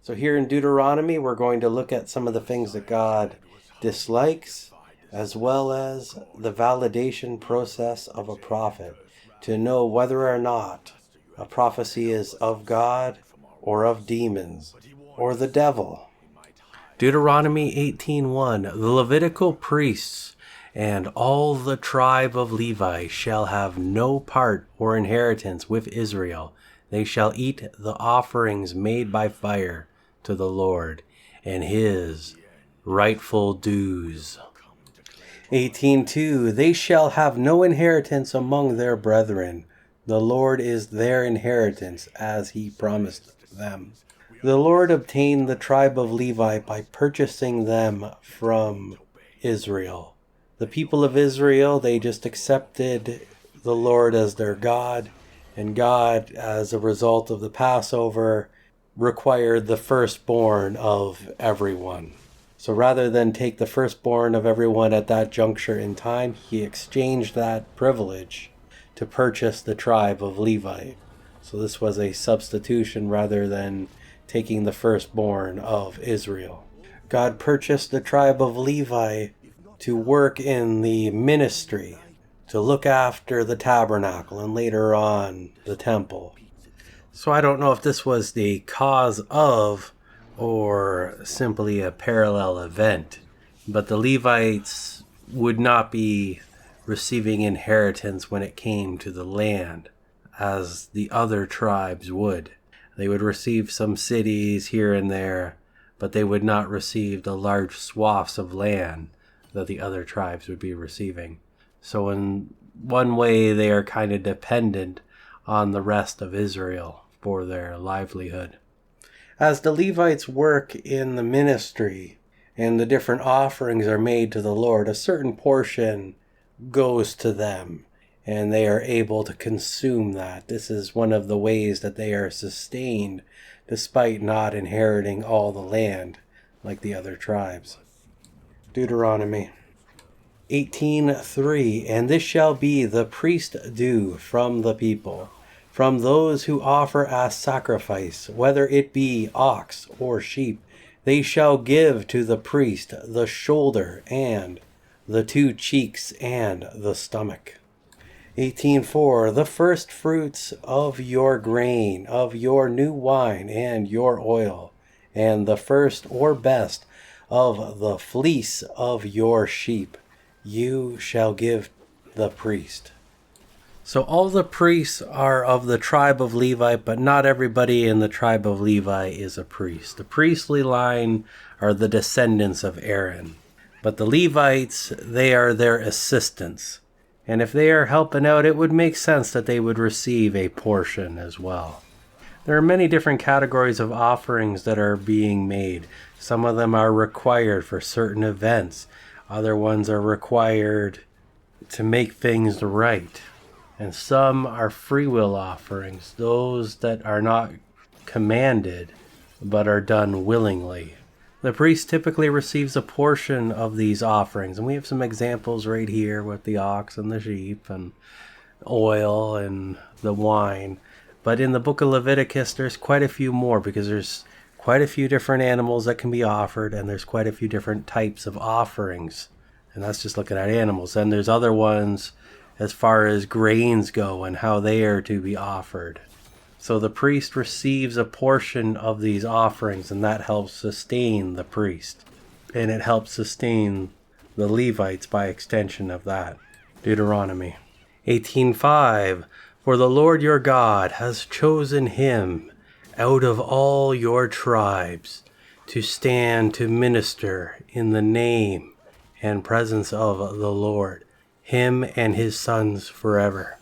So here in Deuteronomy, we're going to look at some of the things that God dislikes, as well as the validation process of a prophet, to know whether or not a prophecy is of God or of demons or the devil. Deuteronomy 18:1, the Levitical priests and all the tribe of Levi shall have no part or inheritance with Israel. They shall eat the offerings made by fire to the Lord, and his rightful dues. 18:2, they shall have no inheritance among their brethren. The Lord is their inheritance, as he promised them. The Lord obtained the tribe of Levi by purchasing them from Israel. The people of Israel, they just accepted the Lord as their God, and God, as a result of the Passover, required the firstborn of everyone. So rather than take the firstborn of everyone at that juncture in time, he exchanged that privilege to purchase the tribe of Levi. So this was a substitution rather than taking the firstborn of Israel. God purchased the tribe of Levi to work in the ministry, to look after the tabernacle and later on the temple. So I don't know if this was the cause of or simply a parallel event, but the Levites would not be receiving inheritance when it came to the land as the other tribes would. They would receive some cities here and there, but they would not receive the large swaths of land that the other tribes would be receiving. So in one way, they are kind of dependent on the rest of Israel for their livelihood. As the Levites work in the ministry and the different offerings are made to the Lord, a certain portion goes to them and they are able to consume that. This is one of the ways that they are sustained despite not inheriting all the land like the other tribes. Deuteronomy 18:3, and this shall be the priest due from the people, from those who offer as sacrifice, whether it be ox or sheep, they shall give to the priest the shoulder and the 2 cheeks and the stomach. 18:4, the first fruits of your grain, of your new wine and your oil, and the first or best of the fleece of your sheep, you shall give the priest. So all the priests are of the tribe of Levi, but not everybody in the tribe of Levi is a priest. The priestly line are the descendants of Aaron, but the Levites, they are their assistants. And if they are helping out, it would make sense that they would receive a portion as well. There are many different categories of offerings that are being made. Some of them are required for certain events. Other ones are required to make things right. And some are free will offerings, those that are not commanded, but are done willingly. The priest typically receives a portion of these offerings, and we have some examples right here with the ox and the sheep and oil and the wine. But in the book of Leviticus, there's quite a few more, because there's quite a few different animals that can be offered, and there's quite a few different types of offerings. And that's just looking at animals. And there's other ones as far as grains go and how they are to be offered. So the priest receives a portion of these offerings, and that helps sustain the priest. And it helps sustain the Levites by extension of that. Deuteronomy 18:5, for the Lord your God has chosen him out of all your tribes to stand to minister in the name and presence of the Lord, him and his sons forever.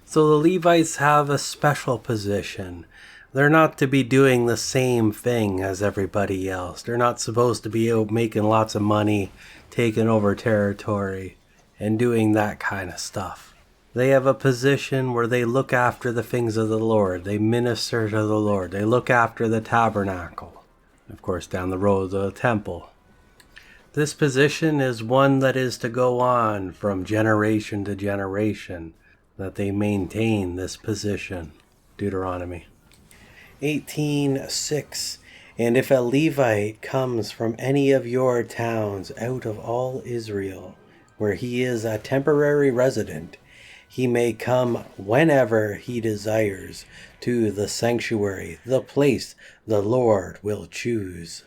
So the Levites have a special position. They're not to be doing the same thing as everybody else. They're not supposed to be making lots of money, taking over territory, and doing that kind of stuff. They have a position where they look after the things of the Lord. They minister to the Lord. They look after the tabernacle. Of course, down the road, the temple. This position is one that is to go on from generation to generation, that they maintain this position. Deuteronomy 18:6, And if a Levite comes from any of your towns out of all Israel, where he is a temporary resident, he may come whenever he desires to the sanctuary, the place the Lord will choose.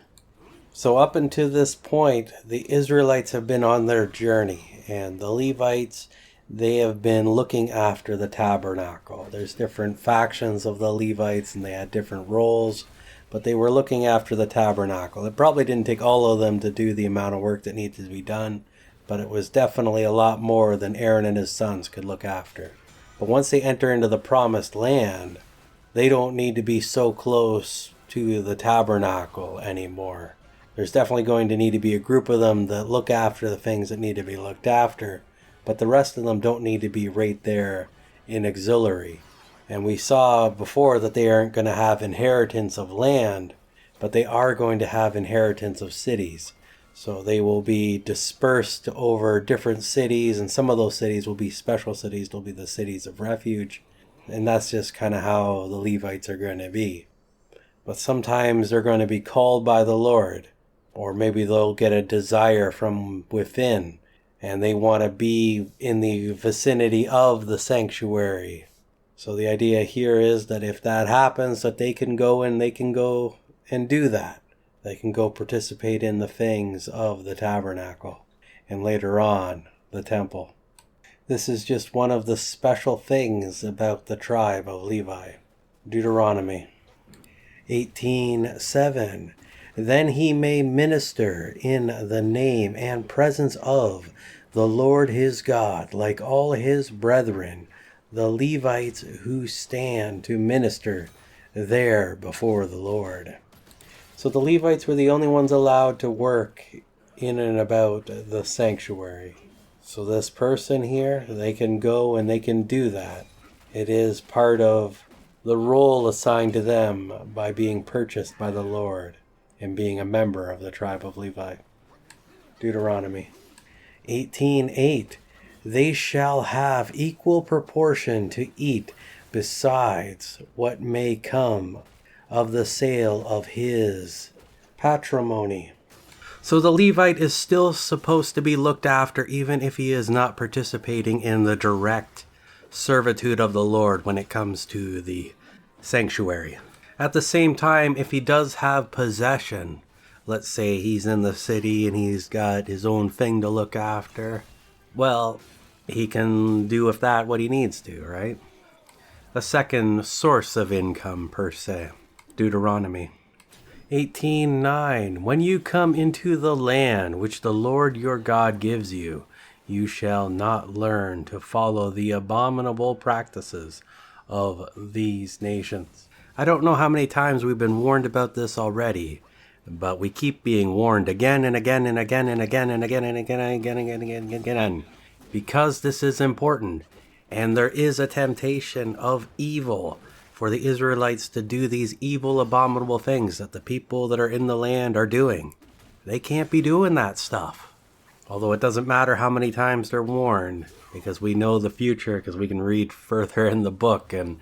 So up until this point, the Israelites have been on their journey, and the Levites, they have been looking after the tabernacle. There's different factions of the Levites, and they had different roles, but they were looking after the tabernacle. It probably didn't take all of them to do the amount of work that needed to be done, but it was definitely a lot more than Aaron and his sons could look after. But once they enter into the promised land, they don't need to be so close to the tabernacle anymore. There's definitely going to need to be a group of them that look after the things that need to be looked after, but the rest of them don't need to be right there in auxiliary. And we saw before that they aren't going to have inheritance of land, but they are going to have inheritance of cities. So they will be dispersed over different cities, and some of those cities will be special cities. They'll be the cities of refuge, and that's just kind of how the Levites are going to be. But sometimes they're going to be called by the Lord, or maybe they'll get a desire from within, and they want to be in the vicinity of the sanctuary. So the idea here is that if that happens, that they can go and do that. They can go participate in the things of the tabernacle, and later on, the temple. This is just one of the special things about the tribe of Levi. Deuteronomy 18:7. Then he may minister in the name and presence of the Lord his God, like all his brethren, the Levites who stand to minister there before the Lord. So the Levites were the only ones allowed to work in and about the sanctuary. So this person here, they can go and they can do that. It is part of the role assigned to them by being purchased by the Lord and being a member of the tribe of Levi. Deuteronomy 18:8. They shall have equal proportion to eat besides what may come of the sale of his patrimony. So the Levite is still supposed to be looked after even if he is not participating in the direct servitude of the Lord when it comes to the sanctuary. At the same time, if he does have possession, let's say he's in the city and he's got his own thing to look after, well, he can do with that what he needs to, right? A second source of income per se. Deuteronomy 18:9. When you come into the land which the Lord your God gives you, you shall not learn to follow the abominable practices of these nations. I don't know how many times we've been warned about this already, but we keep being warned again and again and again and again and again and again and again and again and again, because this is important. And there is a temptation of evil for the Israelites to do these evil, abominable things that the people that are in the land are doing. They can't be doing that stuff. Although it doesn't matter how many times they're warned, because we know the future, because we can read further in the book and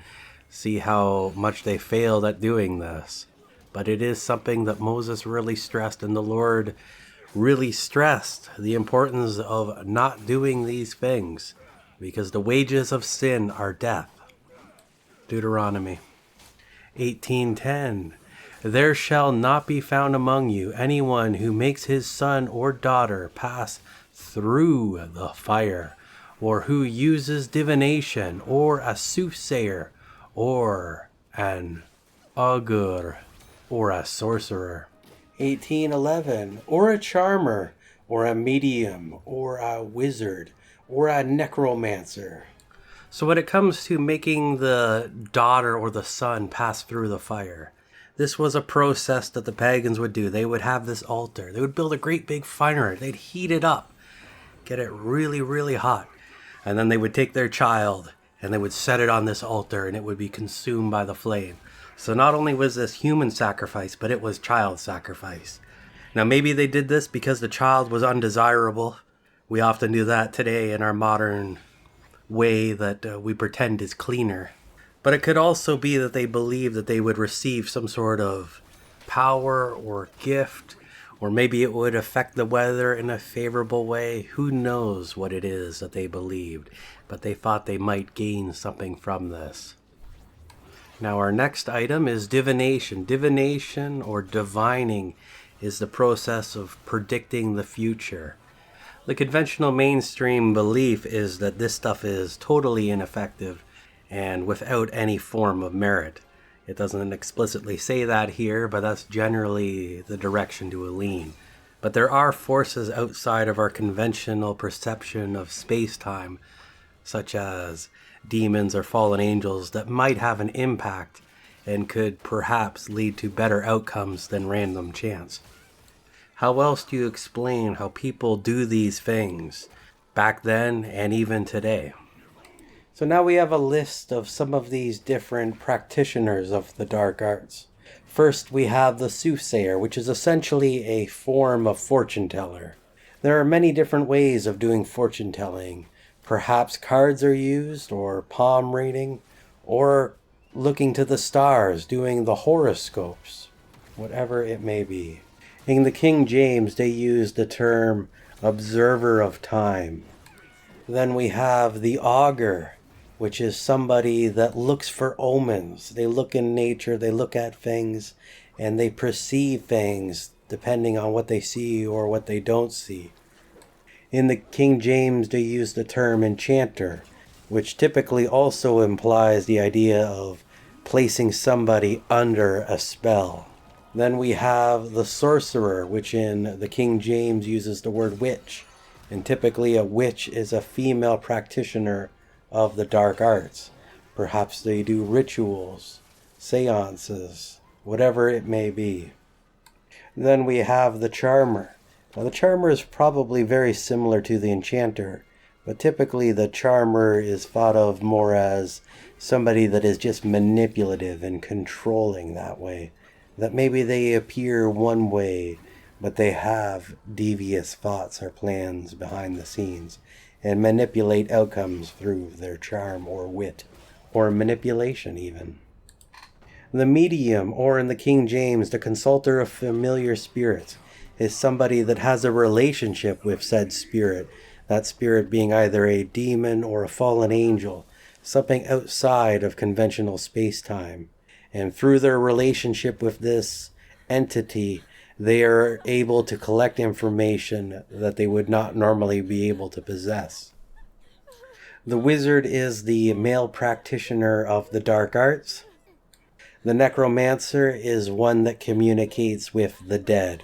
see how much they failed at doing this. But it is something that Moses really stressed, and the Lord really stressed the importance of not doing these things, because the wages of sin are death. Deuteronomy 18:10. There shall not be found among you anyone who makes his son or daughter pass through the fire, or who uses divination, or a soothsayer, or an augur, or a sorcerer. 18:11. Or a charmer, or a medium, or a wizard, or a necromancer. So when it comes to making the daughter or the son pass through the fire, this was a process that the pagans would do. They would have this altar. They would build a great big fire. They'd heat it up, get it really, really hot. And then they would take their child and they would set it on this altar, and it would be consumed by the flame. So not only was this human sacrifice, but it was child sacrifice. Now maybe they did this because the child was undesirable. We often do that today in our modern way that we pretend is cleaner. But it could also be that they believed that they would receive some sort of power or gift, or maybe it would affect the weather in a favorable way. Who knows what it is that they believed, but they thought they might gain something from this. Now our next item is divination. Divination or divining is the process of predicting the future. The conventional mainstream belief is that this stuff is totally ineffective and without any form of merit. It doesn't explicitly say that here, but that's generally the direction to lean. But there are forces outside of our conventional perception of space-time, such as demons or fallen angels, that might have an impact and could perhaps lead to better outcomes than random chance. How else do you explain how people do these things back then and even today? So now we have a list of some of these different practitioners of the dark arts. First, we have the soothsayer, which is essentially a form of fortune teller. There are many different ways of doing fortune telling. Perhaps cards are used, or palm reading, or looking to the stars, doing the horoscopes, whatever it may be. In the King James, they use the term observer of time. Then we have the augur, which is somebody that looks for omens. They look in nature, they look at things, and they perceive things depending on what they see or what they don't see. In the King James, they use the term enchanter, which typically also implies the idea of placing somebody under a spell. Then we have the sorcerer, which in the King James uses the word witch. And typically a witch is a female practitioner of the dark arts. Perhaps they do rituals, seances, whatever it may be. Then we have the charmer. Now the charmer is probably very similar to the enchanter, but typically the charmer is thought of more as somebody that is just manipulative and controlling that way. That maybe they appear one way, but they have devious thoughts or plans behind the scenes and manipulate outcomes through their charm or wit, or manipulation even. The medium, or in the King James, the consulter of familiar spirits, is somebody that has a relationship with said spirit, that spirit being either a demon or a fallen angel, something outside of conventional space-time. And through their relationship with this entity, they are able to collect information that they would not normally be able to possess. The wizard is the male practitioner of the dark arts. The necromancer is one that communicates with the dead.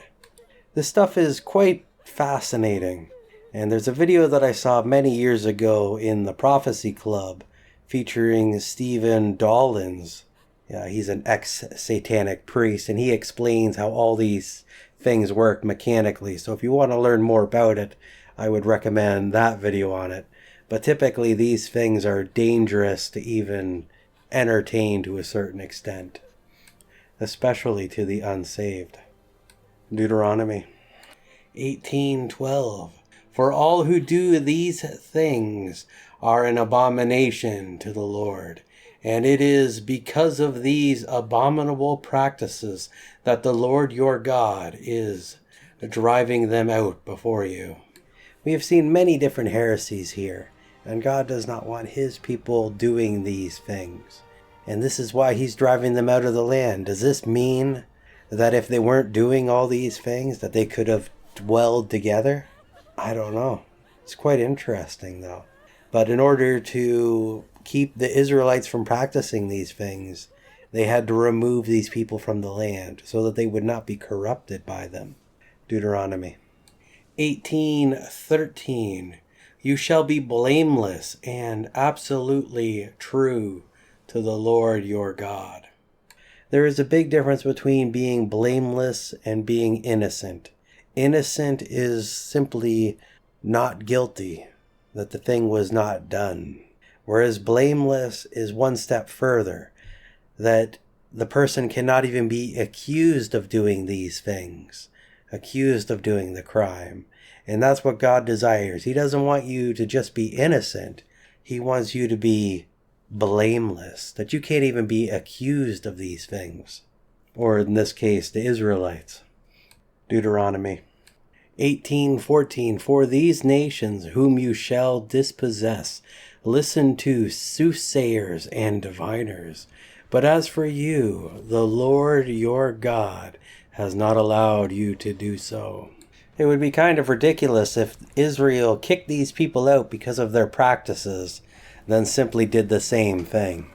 This stuff is quite fascinating, and there's a video that I saw many years ago in the Prophecy Club featuring Stephen Dollins. He's an ex-satanic priest, and he explains how all these things work mechanically. So if you want to learn more about it, I would recommend that video on it. But typically these things are dangerous to even entertain to a certain extent, especially to the unsaved. Deuteronomy 18:12. For all who do these things are an abomination to the Lord. And it is because of these abominable practices that the Lord your God is driving them out before you. We have seen many different heresies here, and God does not want his people doing these things. And this is why he's driving them out of the land. Does this mean that if they weren't doing all these things, that they could have dwelled together? I don't know. It's quite interesting, though. But in order to keep the Israelites from practicing these things, they had to remove these people from the land so that they would not be corrupted by them. Deuteronomy 18:13. You shall be blameless and absolutely true to the Lord your God. There is a big difference between being blameless and being innocent. Innocent is simply not guilty, that the thing was not done. Whereas blameless is one step further, that the person cannot even be accused of doing these things, accused of doing the crime. And that's what God desires. He doesn't want you to just be innocent. He wants you to be blameless, that you can't even be accused of these things. or in this case, the Israelites. Deuteronomy 18:14, for these nations whom you shall dispossess, listen to soothsayers and diviners. But as for you, the Lord your God has not allowed you to do so. It would be kind of ridiculous if Israel kicked these people out because of their practices, then simply did the same thing.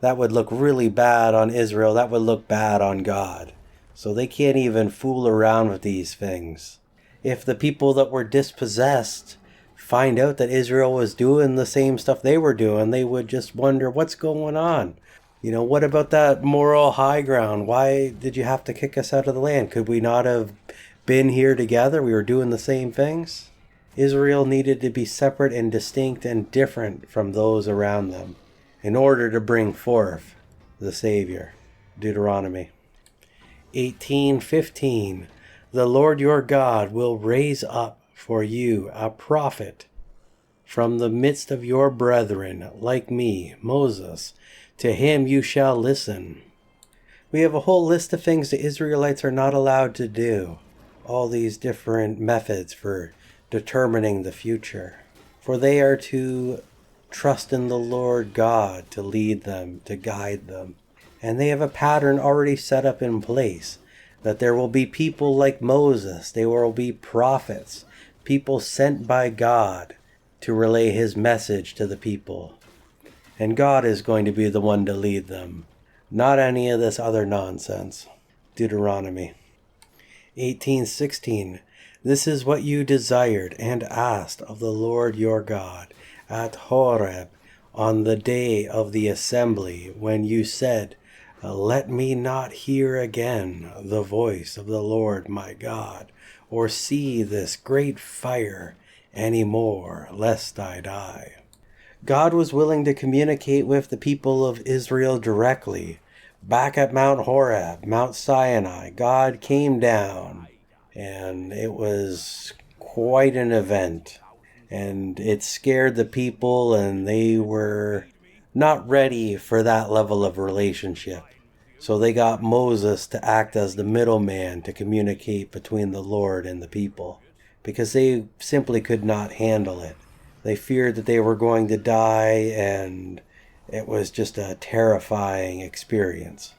That would look really bad on Israel. That would look bad on God. So they can't even fool around with these things. If the people that were dispossessed find out that Israel was doing the same stuff they were doing, they would just wonder what's going on. What about that moral high ground? Why did you have to kick us out of the land? Could we not have been here together? We were doing the same things. Israel needed to be separate and distinct and different from those around them in order to bring forth the Savior. Deuteronomy 18:15, the Lord your God will raise up for you a prophet from the midst of your brethren, like me, Moses. To him you shall listen. We have a whole list of things the Israelites are not allowed to do. All these different methods for determining the future. For they are to trust in the Lord God to lead them, to guide them. And they have a pattern already set up in place, that there will be people like Moses, there will be prophets, people sent by God to relay his message to the people. And God is going to be the one to lead them, not any of this other nonsense. Deuteronomy 18:16, this is what you desired and asked of the Lord your God at Horeb on the day of the assembly, when you said, let me not hear again the voice of the Lord my God, or see this great fire any more, lest I die. God was willing to communicate with the people of Israel directly. Back at Mount Horeb, Mount Sinai, God came down, and it was quite an event. And it scared the people, and they were not ready for that level of relationship. So they got Moses to act as the middleman to communicate between the Lord and the people, because they simply could not handle it. They feared that they were going to die, and it was just a terrifying experience.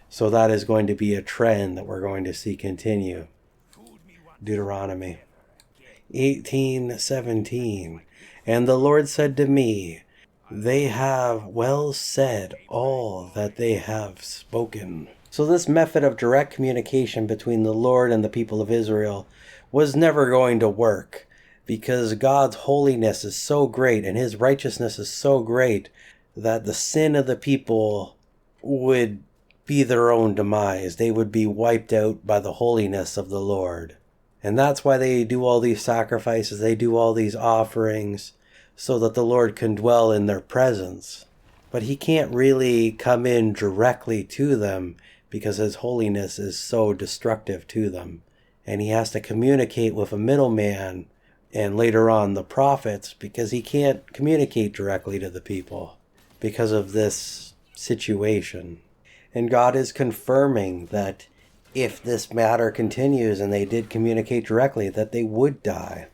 So that is going to be a trend that we're going to see continue. Deuteronomy 18:17, and the Lord said to me, they have well said all that they have spoken. So this method of direct communication between the Lord and the people of Israel was never going to work, because God's holiness is so great and his righteousness is so great that the sin of the people would be their own demise. They would be wiped out by the holiness of the Lord. And that's why they do all these sacrifices, they do all these offerings, so that the Lord can dwell in their presence. But he can't really come in directly to them because his holiness is so destructive to them. And he has to communicate with a middleman, and later on the prophets, because he can't communicate directly to the people because of this situation. And God is confirming that if this matter continues and they did communicate directly, that they would die.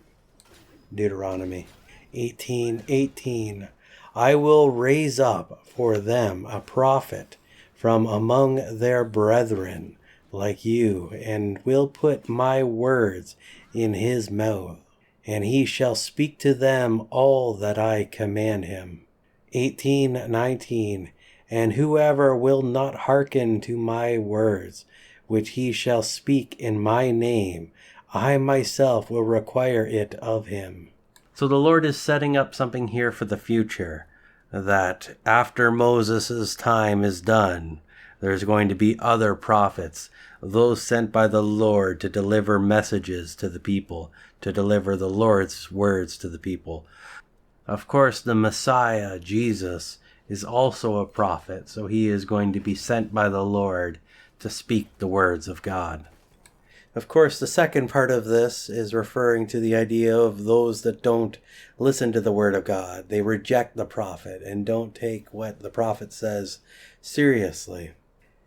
Deuteronomy 18:18, I will raise up for them a prophet from among their brethren like you, and will put my words in his mouth, and he shall speak to them all that I command him. 18:19, and whoever will not hearken to my words, which he shall speak in my name, I myself will require it of him. So the Lord is setting up something here for the future, that after Moses' time is done, there's going to be other prophets, those sent by the Lord to deliver messages to the people, to deliver the Lord's words to the people. Of course, the Messiah, Jesus, is also a prophet, so he is going to be sent by the Lord to speak the words of God. Of course, the second part of this is referring to the idea of those that don't listen to the word of God. They reject the prophet and don't take what the prophet says seriously.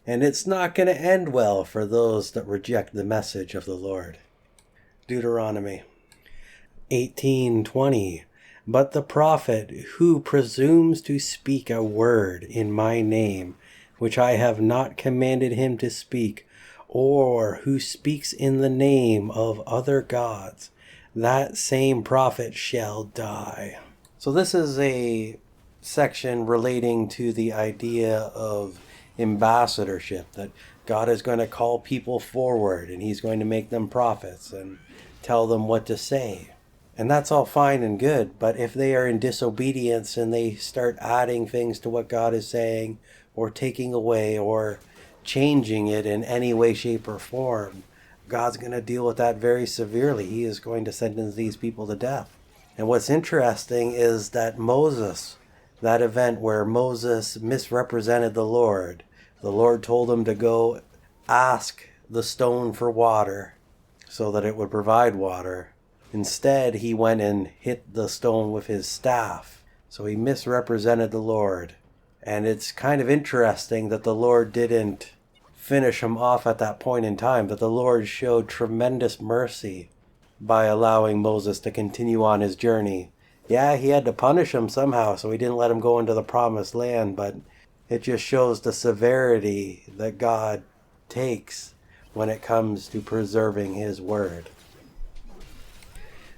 And it's not going to end well for those that reject the message of the Lord. Deuteronomy 18:20. But the prophet who presumes to speak a word in my name, which I have not commanded him to speak, or who speaks in the name of other gods, that same prophet shall die. So this is a section relating to the idea of ambassadorship, that God is going to call people forward and he's going to make them prophets and tell them what to say. And that's all fine and good, but if they are in disobedience and they start adding things to what God is saying, or taking away, or changing it in any way, shape, or form, God's going to deal with that very severely. He is going to sentence these people to death. And what's interesting is that Moses, that event where Moses misrepresented the Lord told him to go ask the stone for water so that it would provide water. Instead, he went and hit the stone with his staff. So he misrepresented the Lord. And it's kind of interesting that the Lord didn't finish him off at that point in time, but the Lord showed tremendous mercy by allowing Moses to continue on his journey. Yeah, he had to punish him somehow, so he didn't let him go into the promised land, but it just shows the severity that God takes when it comes to preserving his word.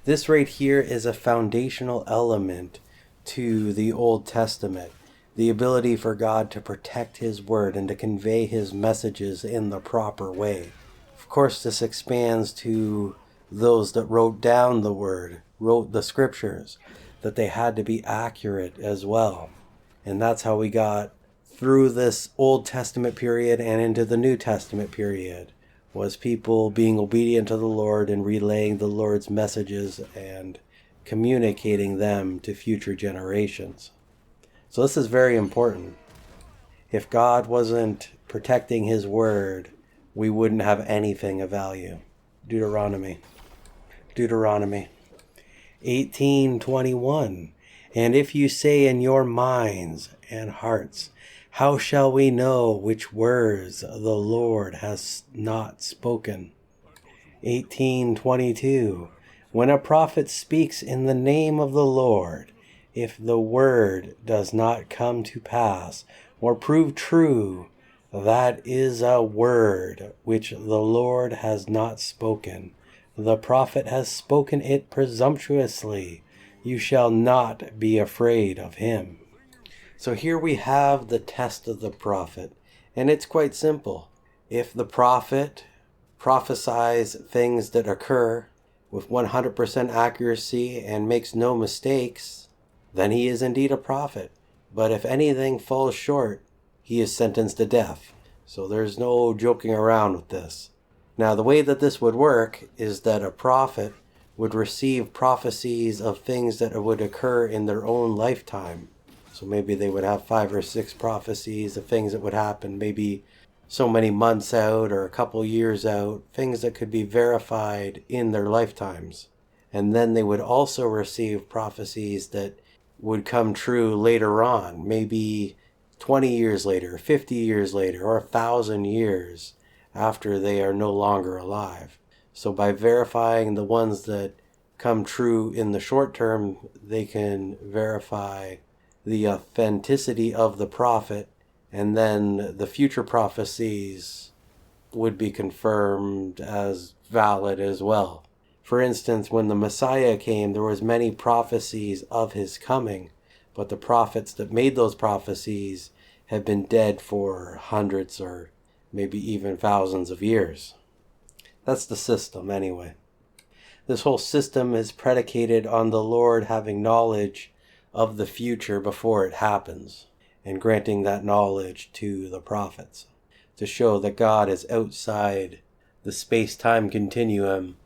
This right here is a foundational element to the Old Testament. The ability for God to protect his word and to convey his messages in the proper way. Of course, this expands to those that wrote down the word, wrote the scriptures, that they had to be accurate as well. And that's how we got through this Old Testament period and into the New Testament period, was people being obedient to the Lord and relaying the Lord's messages and communicating them to future generations. So this is very important. If God wasn't protecting his word, we wouldn't have anything of value. Deuteronomy 18:21. And if you say in your minds and hearts, how shall we know which words the Lord has not spoken? 18:22. When a prophet speaks in the name of the Lord, if the word does not come to pass or prove true, that is a word which the Lord has not spoken. The prophet has spoken it presumptuously. You shall not be afraid of him. So here we have the test of the prophet, and it's quite simple. If the prophet prophesies things that occur with 100% accuracy and makes no mistakes, then he is indeed a prophet. But if anything falls short, he is sentenced to death. So there's no joking around with this. Now, the way that this would work is that a prophet would receive prophecies of things that would occur in their own lifetime. So maybe they would have 5 or 6 prophecies of things that would happen maybe so many months out or a couple years out, things that could be verified in their lifetimes. And then they would also receive prophecies that would come true later on, maybe 20 years later, 50 years later, or 1,000 years after they are no longer alive. So by verifying the ones that come true in the short term, they can verify the authenticity of the prophet, and then the future prophecies would be confirmed as valid as well. For instance, when the Messiah came, there was many prophecies of his coming, but the prophets that made those prophecies have been dead for hundreds or maybe even thousands of years. That's the system anyway. This whole system is predicated on the Lord having knowledge of the future before it happens, and granting that knowledge to the prophets to show that God is outside the space-time continuum.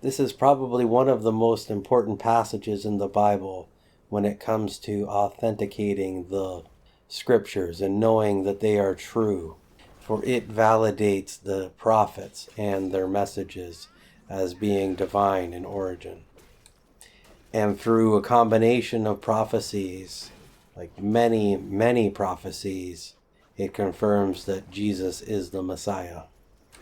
This is probably one of the most important passages in the Bible when it comes to authenticating the scriptures and knowing that they are true, for it validates the prophets and their messages as being divine in origin. And through a combination of prophecies, like many prophecies, It confirms that Jesus is the Messiah.